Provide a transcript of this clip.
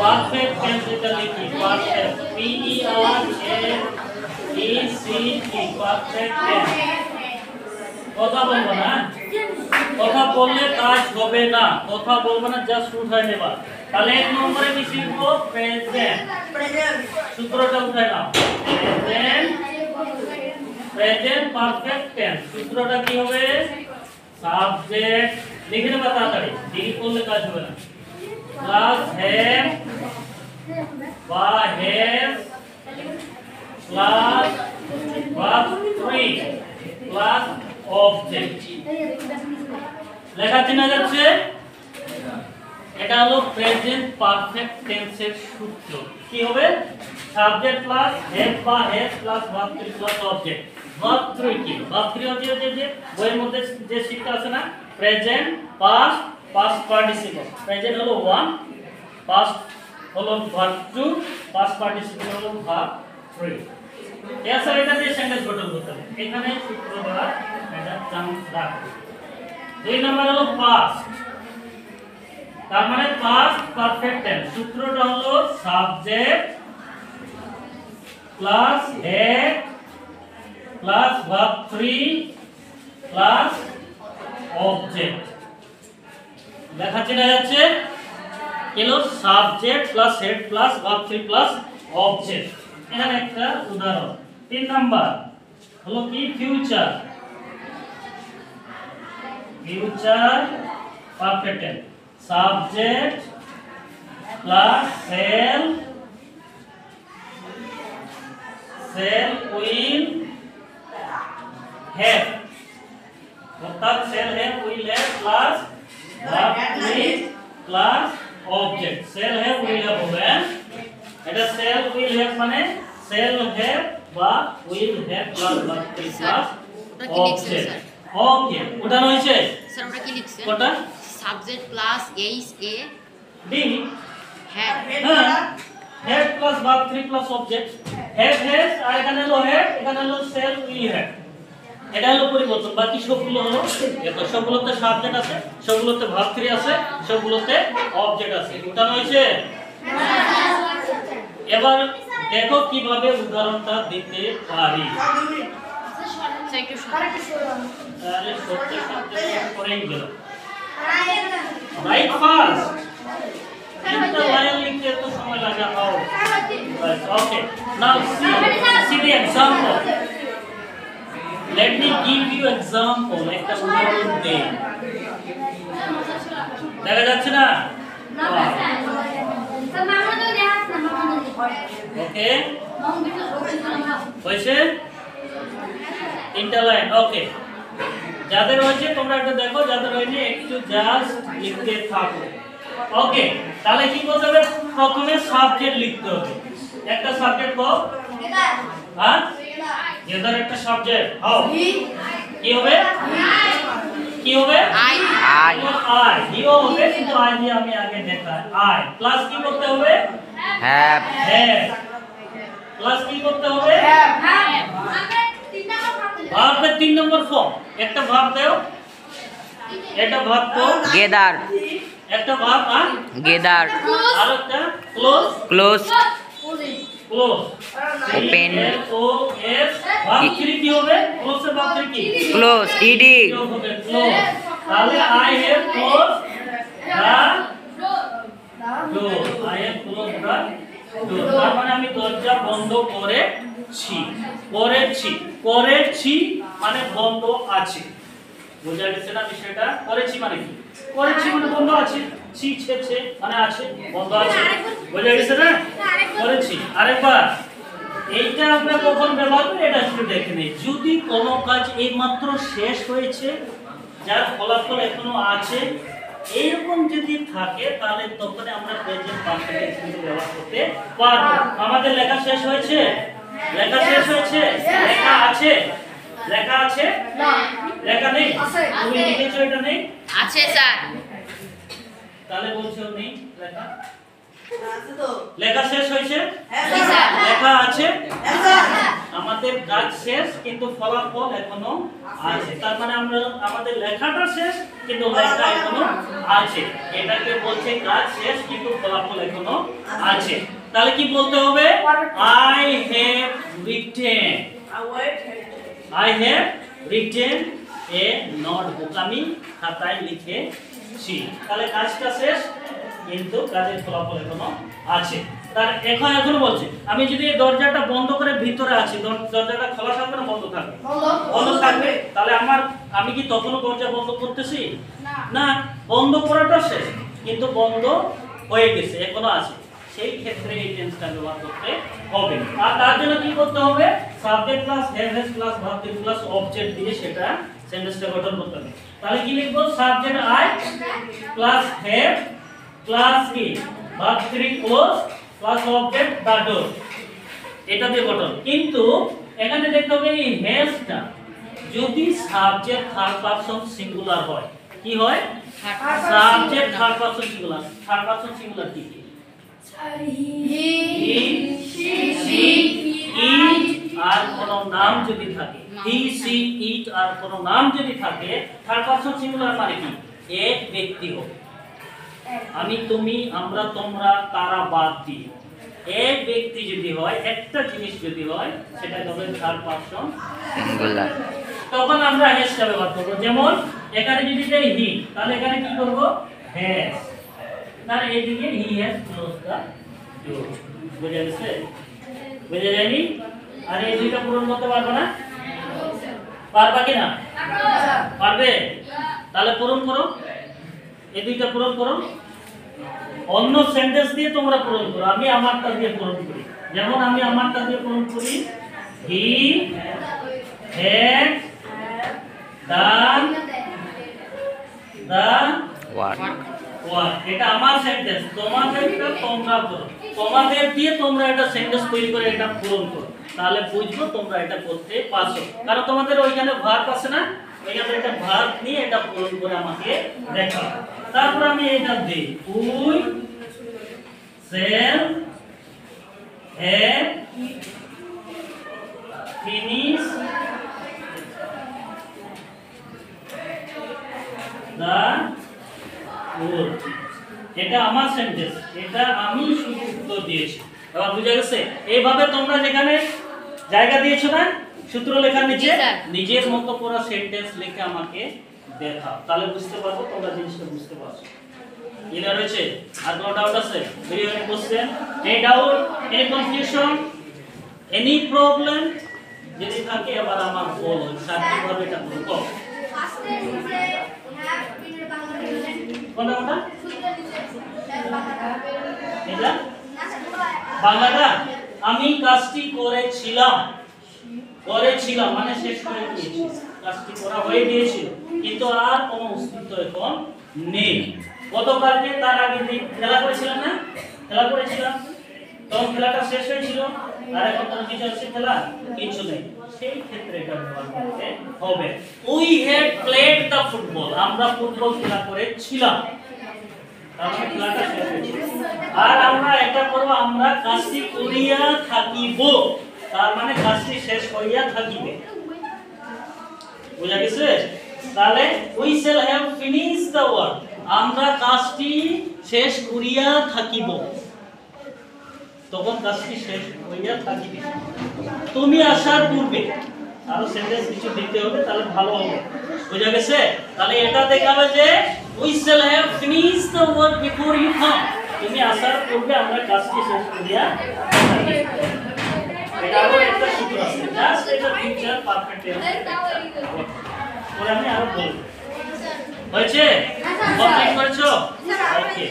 Perfect tense এটা লিখি perfect P E R A C T perfect tense কথা বলবো না কথা বললে কাজ হবে না কথা বলবো না জাস্ট উঠাই নেবা তাহলে এক নম্বরে কি শিখবো প্রেজেন্ট সূত্রটা উঠাই নাও প্রেজেন্ট পারফেক্ট টেন্স সূত্রটা কি হবে সাবজেক্ট লিখে নেবা তাড়াতাড়ি দেরি করলে কাজ হবে না প্লাস হ্যাভ বা has plus verb three plus object লেখা চেনা যাচ্ছে এটা হলো প্রেজেন্ট পারফেক্ট টেন্সের সূত্র কি হবে সাবজেক্ট প্লাস হ্যাভ বা has plus verb three plus object verb three কি ভার্ব থ্রি হচ্ছে যে বইয়ের মধ্যে যে শিখতে আছে না present past past participle present হলো 1 পাস্ট হলো ভার্ব 2 পাস্ট পার্টিসিপল হলো ভার্ব 3 এসা এটা দিয়ে সেন্টেন্স গঠন করতে হবে এখানে সূত্র দ্বারা এটা চান্স রাখবে দুই নম্বর হলো পাস্ট তার মানে পাস্ট পারফেক্ট টেন্স সূত্রটা হলো subject plus have plus verb 3 plus object লেখা চেনা যাচ্ছে এলো subject plus had plus verb 3 plus object এখানে একটা উদাহরণ 3 নাম্বার হলো কি future future perfect tense subject plus shall will have অর্থাৎ shall have will have plus verb 3 plus object shall have will have হবে এটা সেল উইল হ্যাভ মানে shall have বা will have plus verb 3 plus object okay উঠানো হয়েছে sir আমরা কি লিখছেন কোনটা subject plus H A D have had plus verb 3 plus object had has আর এখানে হলো হেড এখানে হলো সেল উইল হ্যাভ এটা হলো পরিবর্তন বাকি সবগুলো হলো দেখো সবগুলোতে সাবজেক্ট আছে সবগুলোতে ভার্ব 3 আছে সবগুলোতে অবজেক্ট আছে উঠানো হয়েছে এবার দেখো কিভাবে উদাহরণটা দিতে পারি তাহলে সত্যি সত্যি করেই গেল রাইট ফার্স্ট একটা লাইন লিখতে তো সময় লাগে হাও ওকে নাও see the example let me give you example একটা উদাহরণ দেই দেখা যাচ্ছে না ওকে হয়েছে তিনটা লাইন ওকে যাদের হয়েছে তোমরা একটু দেখো যাদের হয়নি একটু জাস্ট লিখতে থাকো ওকে তাহলে কি করতে হবে প্রথমে সাবজেক্ট লিখতে হবে একটা সাবজেক্ট কো হ্যাঁ এদের একটা সাবজেক্ট হাউ কি হবে কি হবে আই আই হিও হবে কিন্তু আই দিয়ে আমি আগে দেখাই আই প্লাস কি করতে হবে হ্যাভ হ্যাভ প্লাস কি করতে হবে ভার্বের 3 নম্বর ফর্ম একটা ভার্ব দাও এটা ভার্ব তো গেদার একটা ভার্ব আর গেদার আর একটা ক্লোজ ক্লোজ ক্লোজ ওপেন ও এস ভার্ব 3 কি হবে ক্লোজ এর ভার্ব কি ক্লোজ ইডি হবে ক্লোজ তাহলে I have close the door I have close the door তার মানে আমি দরজা বন্ধ করেছি মানে বন্ধ আছে বোঝা গেছে না বিষয়টা করেছি মানে কি করেছি মানে বন্ধ আছে ছি ছে মানে আছে বন্ধ আছে বোঝা গেছে না করেছি আরেকবার এইটা আমরা কখন ব্যবহার করি এটা একটু দেখে নেই যদি কোনো কাজ এইমাত্র শেষ হয়েছে যার ফলাফল এখনো আছে এরকম যদি থাকে তাহলে তখন আমরা প্রেজেন্ট পারফেক্ট টেন্স ব্যবহার করতে পারবো আমাদের লেখা শেষ হয়েছে লেখা আছে না লেখা নেই তুমি লিখেছো এটা নেই আছে স্যার তাহলে বলছো নেই লেখা আছে তো লেখা শেষ হয়েছে জি স্যার লেখা আছে আমাদের কাজ শেষ কিন্তু ফলাফল এখনো আছে তার মানে আমরা আমাদের লেখাটা শেষ কিন্তু লেখা এখনো আছে এটাকে বলছে কাজ শেষ কিন্তু ফলাফল এখনো আছে। তাহলে কি বলতে হবে? I have written a notebook, আমি খাতায় লিখেছি। তাহলে কাজটা শেষ, কিন্তু কাজের ফলাফল এখনো আছে। তার এখনো বলছে আমি যদি এই দরজাটা বন্ধ করে ভিতরে আছি, দরজাটা খোলা থাকবে না বন্ধ থাকবে? বন্ধ থাকবে। তাহলে আমি কি তখনও দরজা বন্ধ করতেছি না? বন্ধ করাটা শেষ, কিন্তু বন্ধ হয়ে গেছে, এখনো আছে। সেই ক্ষেত্রে এই টেন্সটা ব্যবহার করতে হবে। আর তার জন্য কি করতে হবে? Subject plus have has plus verb plus object দিয়ে সেটা সেন্টেন্সটা গঠন করতে হবে। তাহলে কি লিখবো? Subject I plus have plus কি verb close plus object the door, এটা দিয়ে গঠন। কিন্তু এখানে দেখতে হবে এই হ্যাজটা যদি সাবজেক্ট থার্ড পারসন সিঙ্গুলার হয়, কি হয়? Subject third person singular. Third person singular কি? আর কোন নাম যদি থাকে, হি সি ইট আর কোন নাম যদি থাকে, থার্ড পারসন সিঙ্গুলার মানে কি? এক ব্যক্তি হবে। আমি, তুমি, আমরা, তোমরা, তারা বাদ দিয়ে এক ব্যক্তি যদি হয়, একটা জিনিস যদি হয়, সেটা হবে থার্ড পারসন সিঙ্গুলার। তখন আমরা হ্যাজটা ব্যবহার করব। যেমন এখানে যদি দেই হি, তাহলে এখানে কি করব? হ্যাজ। তার এইদিকে হি হ্যাজ ক্লোজ দা ডোর। বুঝা গেছে? বুঝা যায়নি? আর এই দুইটা পূরণ করতে পারবে না? পারবা কি না? পারবে? তাহলে পূরণ করো, এই দুইটা পূরণ করো। অন্য সেন্টেন্স দিয়ে তোমরা পূরণ করো, আমি আমারটা দিয়ে পূরণ করি। যেমন আমি আমারটা দিয়ে পূরণ করি, he has done the work. এটা আমার সেন্টেন্স, তোমাদেরটা তোমরা করো। তোমাদের দিয়ে তোমরা একটা সেন্টেন্স তৈরি করে এটা পূরণ করো, তাহলে বুঝবো তোমরা এটা করতে পারছো। কারণ তোমাদের ওইখানে ভার্ব আছে না, ওইখানে একটা ভার্ব নিয়ে এটা পূরণ করে আমাকে দেখাও। তারপর আমি এটা দিই, we shall have finish the work. এটা আমার সেন্টেন্স, এটা আমি শুধু উত্তর দিয়েছি। এবার বুঝা গেছে? এইভাবে তোমরা যেখানে জায়গা দিয়েছো না সূত্র লেখার নিচে, নিজের মতো করে সেন্টেন্স লিখে আমাকে দেখাও, তাহলে বুঝতে পারবো তোমরা জিনিসটা বুঝতে পারছো। ক্লিয়ার হয়েছে? আর কোনো ডাউট আছে? Very very question, any doubt, any confusion, any problem যদি থাকে এবার আমার বলো, স্যার কিভাবে এটা করব? কোনটা? এটা বাংলাটা আমি কাজটি করেছিলাম মানে শেষ করে দিয়েছি, কাজটি করা হয়ে গিয়েছিল, কিন্তু আর কোনো অস্তিত্ব এখন নেই। গতকালকে তার আগের দিন খেলা করেছিলাম না? খেলা করেছিলাম, তখন খেলাটা শেষ হয়েছিল, আর এখন কোনো কিছু আছে? খেলা কিছু নেই। সেই ক্ষেত্রে এটা ব্যবহার করতে হবে। We had played the football, আমরা ফুটবল খেলা করেছিলাম, তারপরে খেলাটা শেষ হয়েছিল। আর আমরা এটা করব, আমরা কাজটি করিয়া থাকিব, তার মানে কাজটি শেষ হইয়া থাকিবে। বুঝা গেছে? তাহলে we shall have finished the work, আমরা কাজটি শেষ করিয়া থাকিব, তখন কাজটি শেষ হইয়া থাকিবে। তুমি আসার পূর্বে, আরো সেন্টেন্স কিছু দিতে হবে, তাহলে ভালো হবে। বুঝা গেছে? তাহলে এটা দেখাবে যে we shall have finished the work before you come, তুমি আসার পূর্বে আমরা কাজটি শেষ করিয়া থাকিব। এটা আরো একটা সূত্র আছে, জাস্ট এটা ফিউচার পারফেক্ট টেন্স। পরে আমি আরো বলবো। হয়েছে? কমপ্লিট করেছো? ওকে।